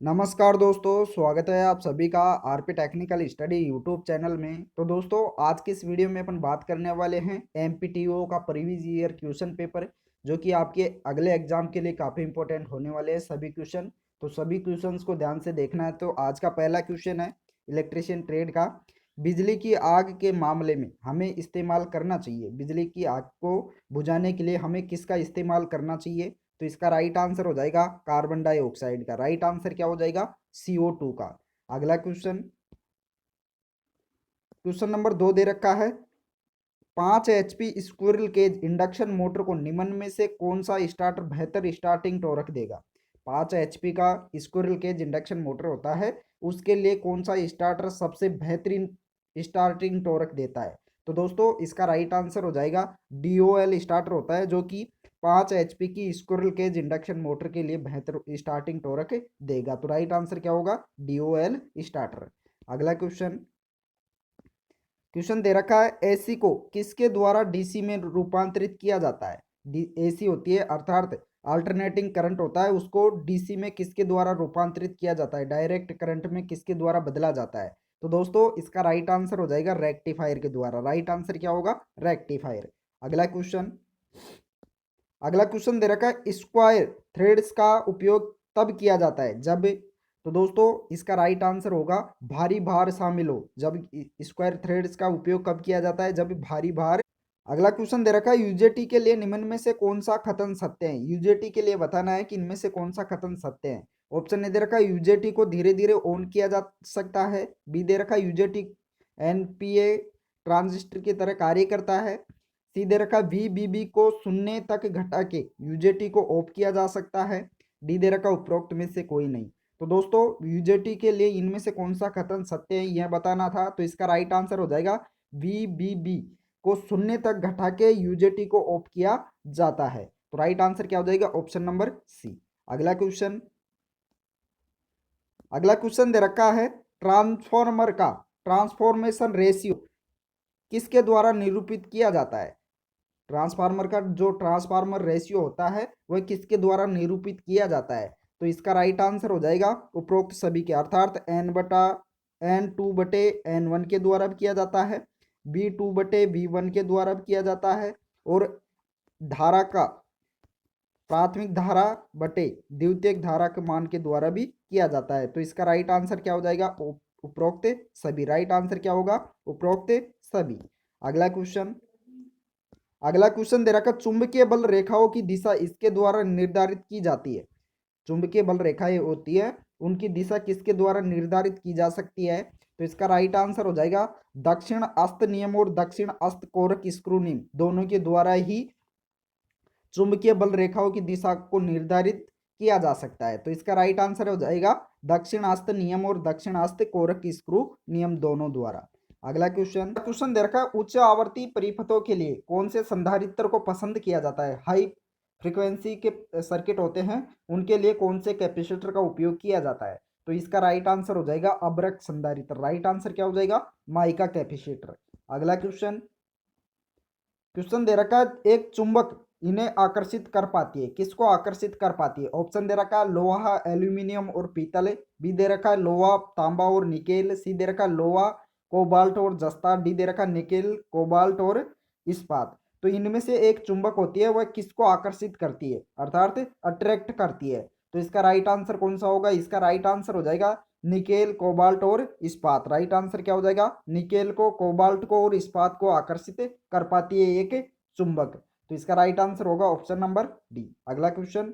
नमस्कार दोस्तों, स्वागत है आप सभी का RP technical study YouTube channel में। तो दोस्तों, आज की इस वीडियो में अपन बात करने वाले हैं एमपीटीओ का प्रीवियस ईयर क्वेश्चन पेपर, जो कि आपके अगले एग्जाम के लिए काफ़ी इंपॉर्टेंट होने वाले हैं सभी क्वेश्चन। तो सभी क्वेश्चंस को ध्यान से देखना है। तो आज का पहला क्वेश्चन है इलेक्ट्रिशियन ट्रेड का। बिजली की आग के मामले में हमें इस्तेमाल करना चाहिए, बिजली की आग को बुझाने के लिए हमें किसका इस्तेमाल करना चाहिए? तो इसका राइट आंसर हो जाएगा कार्बन डाइऑक्साइड का। राइट आंसर क्या हो जाएगा? CO2 का। अगला क्वेश्चन, क्वेश्चन नंबर 2 दे रखा है। 5 HP squirrel cage induction motor को निम्न में से कौन सा स्टार्टर बेहतर स्टार्टिंग टॉर्क देगा? 5 HP का स्क्विरल केज इंडक्शन मोटर होता है, उसके लिए कौन सा स्टार्टर सबसे बेहतरीन स्टार्टिंग टॉर्क देता है? तो दोस्तों, इसका राइट आंसर हो जाएगा DOL स्टार्टर होता है, जो कि 5 HP की स्क्विरल केज इंडक्शन मोटर के लिए बेहतर स्टार्टिंग टॉर्क देगा। तो राइट आंसर क्या होगा? DOL starter. अगला क्वेश्चन, क्वेश्चन दे रखा है एसी को किसके द्वारा डीसी में रूपांतरित किया जाता है? एसी होती है अर्थात अल्टरनेटिंग करंट होता है, उसको डीसी में किसके द्वारा रूपांतरित किया जाता है, डायरेक्ट करंट में किसके द्वारा बदला जाता है? तो दोस्तों, इसका राइट आंसर हो जाएगा रेक्टिफायर के द्वारा। राइट आंसर क्या होगा? रेक्टिफायर। अगला क्वेश्चन, अगला क्वेश्चन दे रखा है स्क्वायर थ्रेड्स का उपयोग तब किया जाता है जब, तो दोस्तों इसका राइट आंसर होगा भारी भार शामिल हो। जब स्क्वायर थ्रेड्स का उपयोग कब किया जाता है? जब भारी भार। अगला क्वेश्चन दे रखा है यूजेटी के लिए निम्न में से कौन सा कथन सत्य है? यूजेटी के लिए बताना है कि इनमें से कौन सा कथन सत्य है। ऑप्शन ए दे रखा है यूजेटी को धीरे धीरे ऑन किया जा सकता है। बी दे रखा है यूजेटी एनपीए ट्रांजिस्टर की तरह कार्य करता है। सी दे रखा VBB को शून्य तक घटा के यूजेटी को ऑफ किया जा सकता है। डी दे रखा उपरोक्त में से कोई नहीं। तो दोस्तों, यूजेटी के लिए इनमें से कौन सा कथन सत्य है यह बताना था। तो इसका राइट आंसर हो जाएगा VBB को शून्य तक घटा के यूजेटी को ऑफ किया जाता है। तो राइट आंसर क्या हो जाएगा? Option number C. अगला क्वेश्चन, अगला क्वेश्चन दे रखा है ट्रांसफॉर्मर का ट्रांसफॉर्मेशन रेशियो किसके द्वारा निरूपित किया जाता है? ट्रांसफार्मर का जो ट्रांसफार्मर रेशियो होता है वह किसके द्वारा निरूपित किया जाता है? तो इसका राइट आंसर हो जाएगा उपरोक्त सभी के, अर्थात N/N2/N1 के द्वारा भी किया जाता है, V2/V1 के द्वारा भी किया जाता है, और धारा का प्राथमिक धारा बटे द्वितीयक धारा के मान के द्वारा भी किया जाता है। तो इसका राइट आंसर क्या हो जाएगा? उपरोक्त सभी। राइट आंसर क्या होगा? उपरोक्त सभी। अगला क्वेश्चन, अगला क्वेश्चन दे रखा चुंबकीय बल रेखाओं की दिशा इसके द्वारा निर्धारित की जाती है। चुंबकीय बल रेखाएं होती है, उनकी दिशा किसके द्वारा निर्धारित की जा सकती है? तो इसका राइट आंसर हो जाएगा दक्षिण अस्त नियम और दक्षिण अस्त कोरक स्क्रू नियम, दोनों के द्वारा ही चुंबकीय बल रेखाओं की दिशा को निर्धारित किया जा सकता है। तो इसका राइट आंसर हो जाएगा दक्षिण अस्त नियम और दक्षिण अस्त कोरक स्क्रू नियम, दोनों द्वारा। अगला क्वेश्चन, क्वेश्चन दे रखा है उच्च आवर्ती परिपथों के लिए कौन से संधारित्र को पसंद किया जाता है? हाई फ्रीक्वेंसी के सर्किट होते हैं, उनके लिए कौन से कैपेसिटर का उपयोग किया जाता है? तो इसका राइट आंसर हो जाएगा अब्रक संधारित्र। राइट आंसर क्या हो जाएगा? Mica capacitor. अगला क्वेश्चन, क्वेश्चन दे रखा है एक चुंबक इन्हें आकर्षित कर पाती है, किसको आकर्षित कर पाती है? ऑप्शन दे रखा है लोहा, एल्यूमिनियम और पीतल। बी दे रखा है लोहा, तांबा और निकेल। सी दे रखा है लोहा, कोबाल्ट और जस्ता। डी दे रखा है निकेल, कोबाल्ट और इस्पात। तो इनमें से एक चुंबक होती है, वह किसको आकर्षित करती है, अर्थात अट्रैक्ट करती है? तो इसका राइट आंसर कौन सा होगा? इसका राइट आंसर हो जाएगा निकेल, कोबाल्ट और इस्पात। राइट आंसर क्या हो जाएगा? निकेल को, कोबाल्ट को और इस्पात को आकर्षित कर पाती है एक चुंबक। तो इसका राइट आंसर होगा ऑप्शन नंबर डी। अगला क्वेश्चन,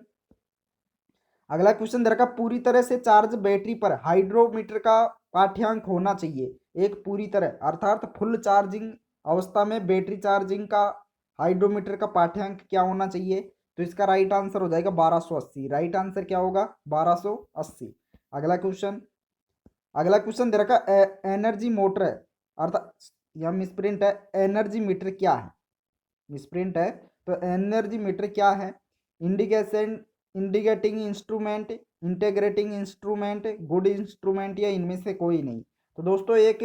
अगला क्वेश्चन दे रखा पूरी तरह से चार्ज बैटरी पर हाइड्रोमीटर का पाठ्यांक होना चाहिए। एक पूरी तरह अर्थात फुल चार्जिंग अवस्था में बैटरी चार्जिंग का हाइड्रोमीटर का पाठ्यांक क्या होना चाहिए? तो इसका राइट आंसर हो जाएगा 1280। राइट आंसर क्या होगा? 1280। अगला क्वेश्चन, अगला क्वेश्चन दे रखा एनर्जी मोटर है, अर्थात यह मिसप्रिंट है, एनर्जी मीटर क्या है? मिसप्रिंट है। तो एनर्जी मीटर क्या है? Indication, indicating instrument, integrating instrument, good instrument, या इनमें से कोई नहीं। तो दोस्तों, एक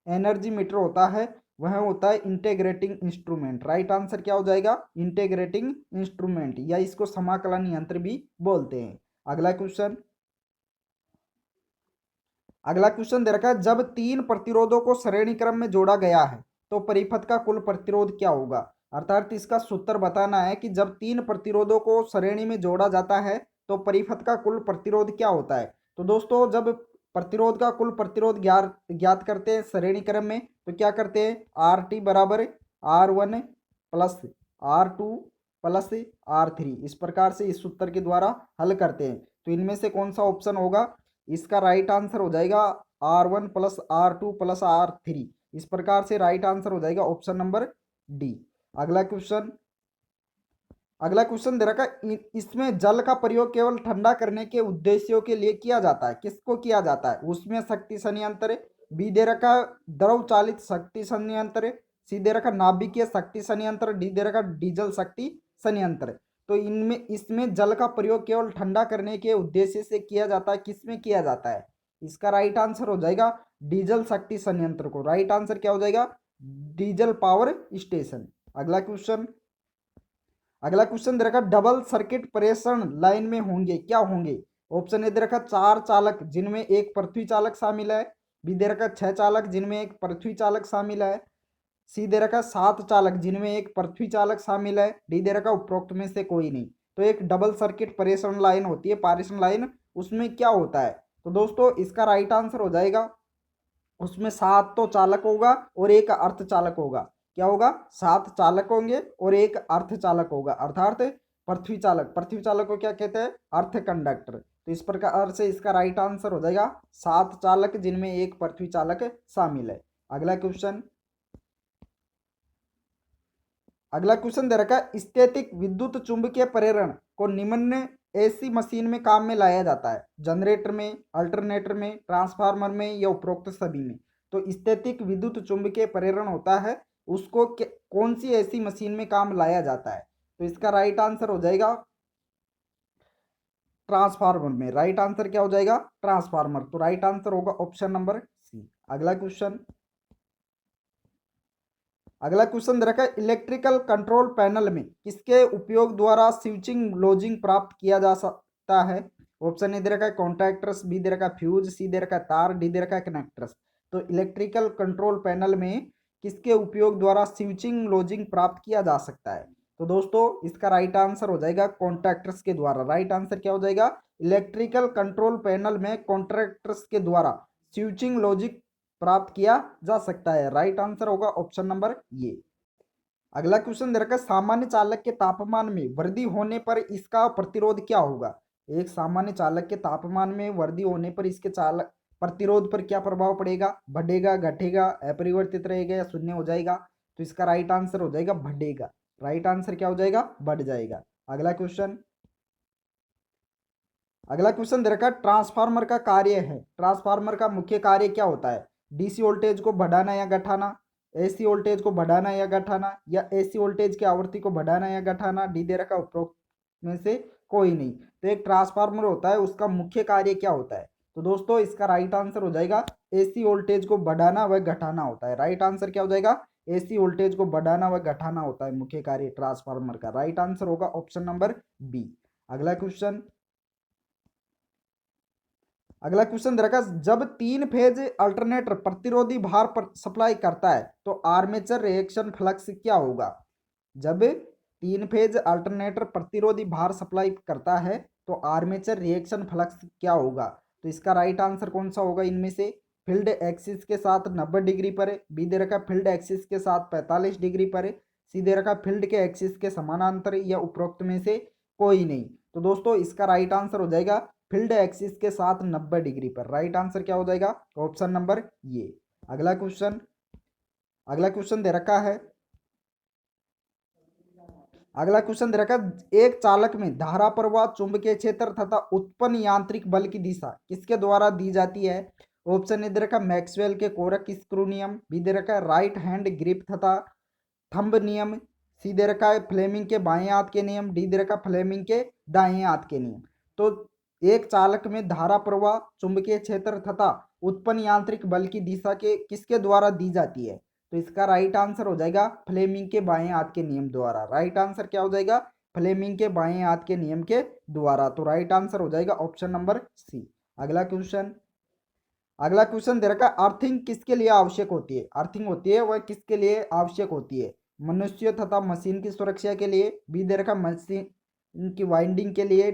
एनर्जी मीटर होता है, वह होता है इंटीग्रेटिंग इंस्ट्रूमेंट। राइट आंसर क्या हो जाएगा? इंटीग्रेटिंग इंस्ट्रूमेंट, या इसको समाकलन यंत्र भी बोलते हैं। अगला क्वेश्चन, अगला क्वेश्चन दे रखा है, जब तीन प्रतिरोधों को श्रेणी क्रम में जोड़ा गया है तो परिपथ का कुल प्रतिरोध क्या होगा। अर्थात इसका सूत्र बताना है कि जब तीन प्रतिरोधों को श्रेणी में जोड़ा जाता है तो परिपथ का कुल प्रतिरोध क्या होता है। तो दोस्तों जब प्रतिरोध का कुल प्रतिरोध ज्ञात करते हैं श्रेणी क्रम में तो क्या करते हैं, आर टी बराबर R1 plus R2 plus R3, इस प्रकार से इस सूत्र के द्वारा हल करते हैं। तो इनमें से कौन सा ऑप्शन होगा, इसका राइट आंसर हो जाएगा R1 plus R2 plus R3। इस प्रकार से राइट आंसर हो जाएगा ऑप्शन नंबर डी। अगला क्वेश्चन दे रखा है, इसमें जल का प्रयोग केवल ठंडा करने के उद्देश्यों के लिए किया जाता है। किसको किया जाता है, उसमें शक्ति संयंत्र, बी दे रखा द्रव चालित शक्ति संयंत्र, सी दे रखा नाभिकीय शक्ति संयंत्र, डी दे रखा डीजल शक्ति संयंत्र। तो इनमें इसमें जल का प्रयोग केवल ठंडा करने के उद्देश्य से किया जाता है। किसमें किया जाता है, इसका राइट आंसर हो जाएगा डीजल शक्ति संयंत्र को। राइट आंसर क्या हो जाएगा, डीजल पावर स्टेशन। अगला क्वेश्चन दे रखा डबल सर्किट प्रेषण लाइन में होंगे क्या होंगे। ऑप्शन ए दे रखा 4 चालक जिनमें एक पृथ्वी चालक शामिल है, बी दे रखा 6 चालक जिनमें एक पृथ्वी चालक शामिल है, सी दे रखा 7 चालक जिनमें एक पृथ्वी चालक शामिल है, डी दे रखा उपरोक्त में से कोई नहीं। तो एक डबल सर्किट प्रेषण लाइन होती है, पारेषण लाइन, उसमें क्या होता है। तो दोस्तों इसका राइट आंसर हो जाएगा, उसमें 7 तो चालक होगा और एक अर्ध चालक होगा। क्या होगा, 7 चालक होंगे और एक अर्ध चालक होगा, अर्थात पृथ्वी चालक। पृथ्वी चालक को क्या कहते हैं, अर्थ कंडक्टर। तो इस प्रकार से इसका राइट आंसर हो जाएगा 7 चालक जिनमें एक पृथ्वी चालक शामिल है। अगला क्वेश्चन दे रखा है, स्थैतिक विद्युत चुंबकीय प्रेरण को निम्न ऐसी मशीन में काम में लाया जाता है, जनरेटर में, अल्टरनेटर में, ट्रांसफार्मर में या उपरोक्त सभी में। तो स्थैतिक विद्युत चुंबकीय प्रेरण होता है, उसको कौन सी ऐसी मशीन में काम लाया जाता है। तो इसका राइट आंसर हो जाएगा ट्रांसफार्मर में। राइट आंसर क्या हो जाएगा, ट्रांसफार्मर। तो राइट आंसर होगा ऑप्शन नंबर सी। अगला क्वेश्चन दे रखा है, इलेक्ट्रिकल कंट्रोल पैनल में किसके उपयोग द्वारा स्विचिंग लॉजिंग प्राप्त किया जा सकता है। ऑप्शन ए दे रखा है कॉन्टैक्टर्स, बी दे रखा है फ्यूज, सी दे रखा है तार, डी दे रखा है कनेक्टर्स। तो इलेक्ट्रिकल कंट्रोल पैनल में किसके उपयोग द्वारा स्विचिंग लॉजिंग प्राप्त किया जा सकता है। तो दोस्तों इसका राइट आंसर हो जाएगा कॉन्टैक्टर्स के द्वारा। राइट आंसर क्या हो जाएगा, इलेक्ट्रिकल कंट्रोल पैनल में कॉन्ट्रैक्टर्स के द्वारा स्विचिंग लॉजिक प्राप्त किया जा सकता है। राइट आंसर होगा ऑप्शन नंबर ये। अगला क्वेश्चन दे रखा है, सामान्य चालक के तापमान में वृद्धि होने पर इसका प्रतिरोध क्या होगा। एक सामान्य चालक के तापमान में वृद्धि होने पर इसके चालक प्रतिरोध पर क्या प्रभाव पड़ेगा, बढ़ेगा, घटेगा, अपरिवर्तित रहेगा या शून्य हो जाएगा। तो इसका राइट आंसर हो जाएगा बढ़ेगा। राइट आंसर क्या हो जाएगा, बढ़ जाएगा। अगला क्वेश्चन दे रखा है, ट्रांसफार्मर का कार्य है, ट्रांसफार्मर का मुख्य कार्य क्या होता है। डीसी वोल्टेज को बढ़ाना या घटाना, एसी वोल्टेज को बढ़ाना या घटाना, या एसी वोल्टेज की आवृत्ति को बढ़ाना या घटाना, डी दे रखा उपरोक्त में से कोई नहीं। तो एक ट्रांसफार्मर होता है, उसका मुख्य कार्य क्या होता है। तो दोस्तों इसका राइट आंसर हो जाएगा एसी वोल्टेज को बढ़ाना व घटाना होता है। राइट आंसर क्या हो जाएगा, एसी वोल्टेज को बढ़ाना व घटाना होता है मुख्य कार्य ट्रांसफार्मर का। राइट आंसर होगा ऑप्शन नंबर बी। अगला क्वेश्चन दे रखा है, जब 3 फेज अल्टरनेटर प्रतिरोधी भार पर सप्लाई करता है तो आर्मेचर रिएक्शन फ्लक्स क्या होगा। जब 3 फेज अल्टरनेटर प्रतिरोधी भार सप्लाई करता है तो आर्मेचर रिएक्शन फ्लक्स क्या होगा। तो इसका राइट आंसर कौन सा होगा, इनमें से फील्ड एक्सिस के साथ 90 डिग्री पर, बी दे रखा फील्ड एक्सिस के साथ 45 डिग्री पर, सी दे रखा फील्ड के एक्सिस के समानांतर, या उपरोक्त में से कोई नहीं। तो दोस्तों इसका राइट आंसर हो जाएगा फील्ड एक्सिस के साथ 90 डिग्री पर। राइट आंसर क्या हो जाएगा, ऑप्शन नंबर ये। अगला क्वेश्चन दे रखा है, एक चालक में धारा प्रवाह, चुंबकीय क्षेत्र तथा उत्पन्न यांत्रिक बल की दिशा किसके द्वारा दी जाती है। ऑप्शन ए दे रखा मैक्सवेल के कोरक स्क्रू नियम, बी दे रखा है राइट हैंड ग्रिप तथा थंब नियम, सी दे रखा है फ्लेमिंग के बाएं हाथ के नियम, डी दे रखा फ्लेमिंग के दाएं हाथ के नियम। तो एक चालक में धारा प्रवाह, चुंबकीय क्षेत्र तथा उत्पन्न यांत्रिक बल की दिशा के किसके द्वारा दी जाती है। तो इसका राइट आंसर हो जाएगा फ्लेमिंग के बाएं हाथ के नियम द्वारा। राइट आंसर क्या हो जाएगा, फ्लेमिंग के बाएं हाथ के नियम के द्वारा। तो राइट आंसर हो जाएगा ऑप्शन नंबर सी। अगला अगला क्वेश्चन दे रखा है, अर्थिंग किसके लिए आवश्यक होती है? अर्थिंग होती है वह किसके लिए आवश्यक होती है? मनुष्य तथा मशीन की सुरक्षा के लिए, बी दे रखा मशीन की वाइंडिंग के लिए,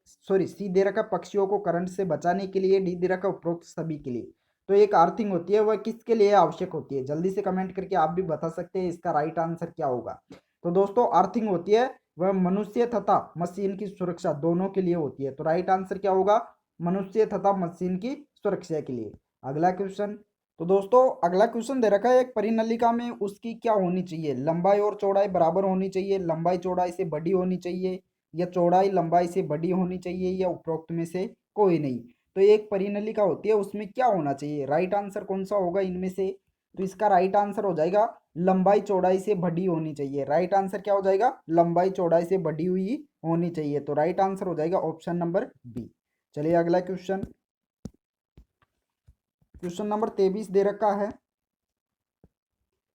सी दे रखा पक्षियों को करंट से बचाने के लिए, डी दे रखा उपरोक्त सभी के लिए। तो एक अर्थिंग होती है वह किसके लिए आवश्यक होती है? जल्दी से कमेंट करके आप भी बता सकते हैं इसका राइट आंसर क्या होगा। तो दोस्तों अर्थिंग होती है वह मनुष्य तथा मशीन की सुरक्षा दोनों के लिए होती है। तो राइट आंसर क्या होगा? मनुष्य तथा मशीन की सुरक्षा के लिए। अगला क्वेश्चन, तो दोस्तों अगला क्वेश्चन दे रखा है, एक परिनलिका में उसकी क्या होनी चाहिए? लंबाई और चौड़ाई बराबर होनी चाहिए, लंबाई चौड़ाई से बड़ी होनी चाहिए, या चौड़ाई लंबाई से बड़ी होनी चाहिए, या उपरोक्त में से कोई नहीं। तो एक परिनलिका होती है उसमें क्या होना चाहिए? राइट आंसर कौन सा होगा इनमें से? तो इसका राइट आंसर हो जाएगा लंबाई चौड़ाई से बड़ी होनी चाहिए। राइट आंसर क्या हो जाएगा? लंबाई चौड़ाई से बड़ी हुई होनी चाहिए। तो राइट आंसर हो जाएगा ऑप्शन नंबर बी। चलिए अगला क्वेश्चन, क्वेश्चन नंबर 23 दे रखा है,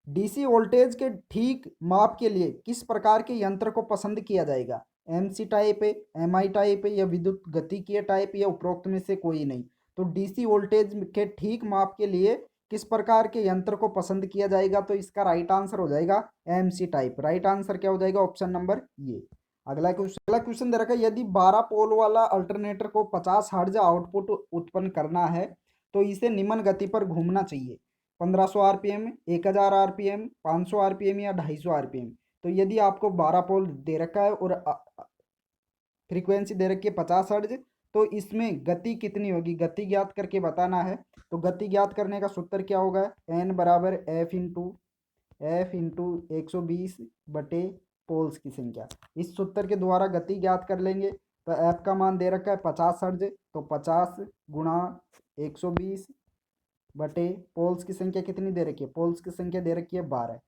डीसी वोल्टेज के ठीक माप के लिए किस प्रकार के यंत्र को पसंद किया जाएगा? एमसी टाइप है, एमआई टाइप है, या विद्युत गतिकीय टाइप, या उपरोक्त में से कोई नहीं। तो डीसी वोल्टेज के ठीक माप के लिए किस प्रकार के यंत्र को पसंद किया जाएगा? तो इसका राइट आंसर हो जाएगा एमसी टाइप। राइट आंसर क्या हो जाएगा? ऑप्शन नंबर ये। अगला क्वेश्चन दे रखा है, यदि 12 पोल वाला अल्टरनेटर को 50 हर्ट्ज आउटपुट उत्पन्न करना है तो इसे निम्न गति पर घूमना चाहिए, 1500 आरपीएम, 1000 आरपीएम, 500 आरपीएम, या 250 आरपीएम। तो यदि आपको 12 पोल दे रखा है और फ्रीक्वेंसी दे रखी है 50 हर्ट्ज, तो इसमें गति कितनी होगी? गति ज्ञात करके बताना है। तो गति ज्ञात करने का सूत्र क्या होगा? एन बराबर एफ इंटू 120 बटे पोल्स की संख्या। इस सूत्र के द्वारा गति ज्ञात कर लेंगे। तो एफ का मान दे रखा है 50 हर्ट्ज, तो 50 गुणा 120 बटे पोल्स की संख्या कितनी दे रखी है? पोल्स की संख्या दे रखी है 12।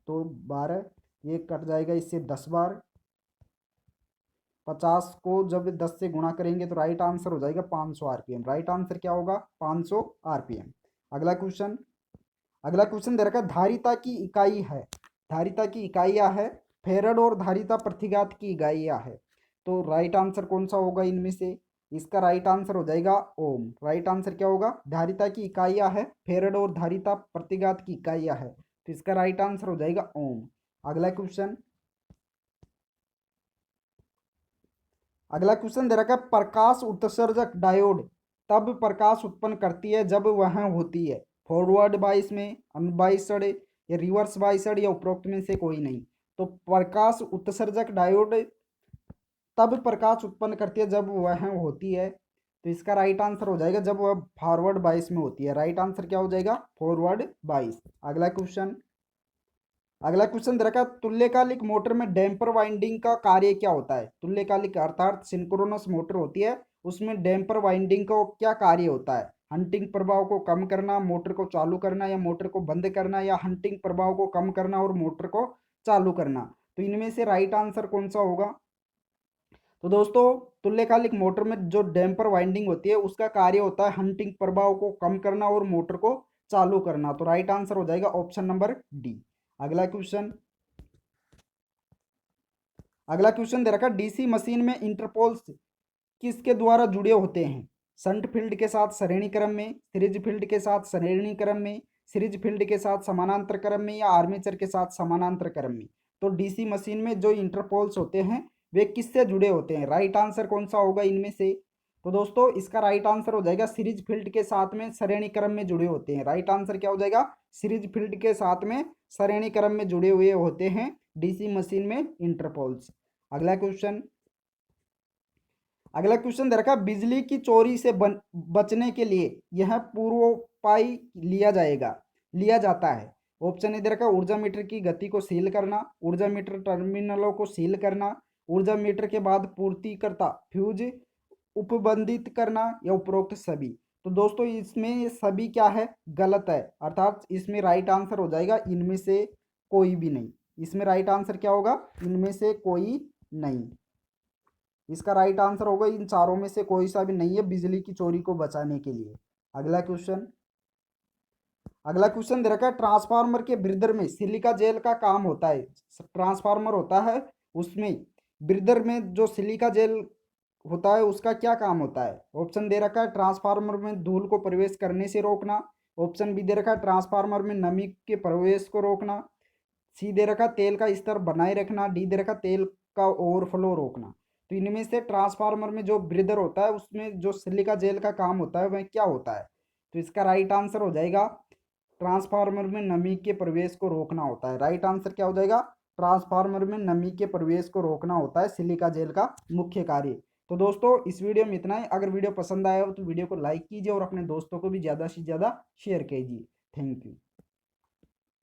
तो 12 ये कट जाएगा इससे 10 बार, 50 को जब 10 से गुणा करेंगे तो राइट आंसर हो जाएगा 500 आरपीएम। राइट आंसर क्या होगा? 500 आरपीएम। अगला क्वेश्चन दे रखा है, धारिता की इकाई है, धारिता की इकाइयाँ है फेरड, और धारिता प्रतिघात की इकाइयाँ है। तो राइट आंसर कौन सा होगा इनमें से? इसका राइट आंसर हो जाएगा ओम। राइट आंसर क्या होगा? धारिता की इकाइयाँ है फेरड, और धारिता प्रतिघात की इकाइयाँ है। तो इसका राइट आंसर हो जाएगा ओम। अगला क्वेश्चन दे रखा है, प्रकाश उत्सर्जक डायोड तब प्रकाश उत्पन्न करती है जब वह होती है फॉरवर्ड बाइस में, अनबाइसड, या रिवर्स बाइसड, या उपरोक्त में से कोई नहीं। तो प्रकाश उत्सर्जक डायोड तब प्रकाश उत्पन्न करती है जब वह होती है। तो इसका राइट आंसर हो जाएगा जब वह फॉरवर्ड बाइस में होती है। राइट आंसर क्या हो जाएगा? फॉरवर्ड बाइस। अगला क्वेश्चन दे रखा है, तुल्यकालिक मोटर में डैम्पर वाइंडिंग का कार्य क्या होता है? तुल्यकालिक अर्थात सिंक्रोनस मोटर होती है, उसमें डैम्पर वाइंडिंग का क्या कार्य होता है? हंटिंग प्रभाव को कम करना, मोटर को चालू करना, या मोटर को बंद करना, या हंटिंग प्रभाव को कम करना और मोटर को चालू करना। तो इनमें से राइट आंसर कौन सा होगा? तो दोस्तों तुल्यकालिक मोटर में जो डैम्पर वाइंडिंग होती है उसका कार्य होता है हंटिंग प्रभाव को कम करना और मोटर को चालू करना। तो राइट आंसर हो जाएगा ऑप्शन नंबर डी। अगला क्वेश्चन अगला क्वेश्चन दे रखा, डीसी मशीन में इंटरपोल्स किसके द्वारा जुड़े होते हैं? संट फील्ड के साथ श्रेणी क्रम में, सीरीज फील्ड के साथ श्रेणी क्रम में, सीरीज फील्ड के साथ समानांतर क्रम में, या आर्मेचर के साथ समानांतर क्रम में। तो डीसी मशीन में जो इंटरपोल्स होते हैं वे किससे जुड़े होते हैं? राइट आंसर कौन सा होगा इनमें से? तो दोस्तों इसका राइट आंसर हो जाएगा सीरीज फील्ड के साथ में श्रेणी क्रम में जुड़े होते हैं। राइट आंसर क्या हो जाएगा? सीरीज फील्ड के साथ में श्रेणी क्रम में जुड़े हुए होते हैं डीसी मशीन में इंटरपोल्स। अगला क्वेश्चन अगला क्वेश्चन दे रखा, बिजली की चोरी से बचने के लिए यह पूर्वोपाय लिया जाता है। ऑप्शन ए दे रखा, ऊर्जा मीटर की गति को सील करना, ऊर्जा मीटर टर्मिनलों को सील करना, ऊर्जा मीटर के बाद पूर्तिकर्ता फ्यूज उपबंधित करना, या उपरोक्त सभी। तो दोस्तों इसमें सभी क्या है? गलत है, अर्थात इसमें राइट आंसर हो जाएगा इनमें से कोई भी नहीं। इसमें राइट आंसर क्या होगा? इनमें से कोई नहीं। इसका राइट आंसर होगा इन चारों में से कोई सा भी नहीं है बिजली की चोरी को बचाने के लिए। अगला क्वेश्चन दे रखा है, ट्रांसफार्मर के ब्रीदर में सिलिका जेल का काम होता है। ट्रांसफार्मर होता है उसमें ब्रीदर में जो सिलिका जेल होता है उसका क्या काम होता है। ऑप्शन दे रखा है ट्रांसफार्मर में धूल को प्रवेश करने से रोकना। ऑप्शन बी दे रखा है ट्रांसफार्मर में नमी के प्रवेश को रोकना। सी दे रखा तेल का स्तर बनाए रखना। डी दे रखा तेल का ओवरफ्लो रोकना। तो इनमें से ट्रांसफार्मर में जो ब्रीदर होता है उसमें जो सिलिका जेल का काम होता है वह क्या होता है। तो इसका राइट आंसर हो जाएगा ट्रांसफार्मर में नमी के प्रवेश को रोकना होता है। राइट आंसर क्या हो जाएगा, ट्रांसफार्मर में नमी के प्रवेश को रोकना होता है सिलिका जेल का मुख्य कार्य। तो दोस्तों इस वीडियो में इतना ही। अगर वीडियो पसंद आया हो तो वीडियो को लाइक कीजिए और अपने दोस्तों को भी ज़्यादा से ज़्यादा शेयर कीजिए। Thank you.